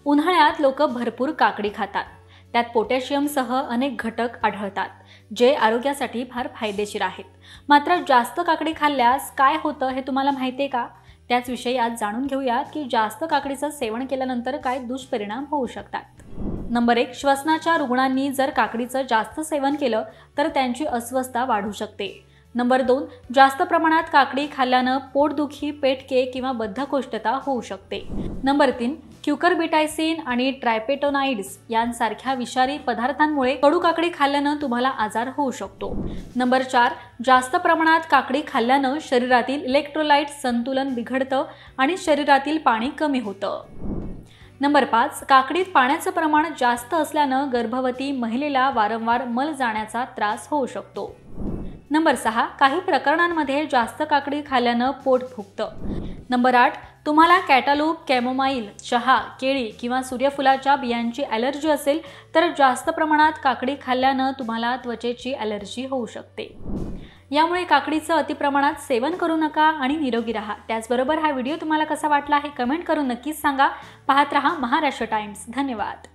उन्हाळ्यात लोक भरपूर काकडी खातात। त्यात पोटॅशियमसह अनेक घटक आढळतात जे आरोग्यासाठी फार फायदेशीर आहेत। मात्र जास्त काकडी खाल्ल्यास काय होतं हे तुम्हाला माहिती आहे का? त्याच विषयी आज जाणून घेऊयात की जास्त काकडीचं सेवन केल्यानंतर काय दुष्परिणाम होऊ शकतात। नंबर 1, श्वसनाच्या रुग्णांनी जर काकडीचं जास्त सेवन केलं तर त्यांची अस्वस्थता वाढू शकते। नंबर 2, जास्त प्रमाणात काकडी खाल्ल्यानं पोटदुखी, पेटके किंवा बद्धकोष्ठता होऊ शकते। नंबर 3, क्युकरबिटायसिन आणि ट्रायपेटोनाइड्स यांसारख्या विषारी पदार्थांमुळे कडू काकडी खाल्ल्यानं तुम्हाला आजार होऊ शकतो। नंबर 4, जास्त प्रमाणात काकडी खाल्ल्यानं शरीरातील इलेक्ट्रोलाइट संतुलन बिघडतं आणि शरीरातील पाणी कमी होतं। नंबर 5, काकडीत पाण्याचं प्रमाण जास्त असल्यानं गर्भवती महिलेला वारंवार मल जाण्याचा त्रास होऊ शकतो। नंबर 6, काही प्रकरणांमध्ये जास्त काकडी खाल्ल्यानं पोट फुगतं। नंबर 8, तुम्हाला कॅटलूप, कॅमोमाईल, चहा, केळी किंवा सूर्यफुलाच्या बियांची ॲलर्जी असेल तर जास्त प्रमाणात काकडी खाल्ल्यानं तुम्हाला त्वचेची ॲलर्जी होऊ शकते। यामुळे काकडीचं अतिप्रमाणात सेवन करू नका आणि निरोगी राहा। त्याचबरोबर हा व्हिडिओ तुम्हाला कसा वाटला हे कमेंट करून नक्कीच सांगा। पाहत रहा महाराष्ट्र टाइम्स। धन्यवाद।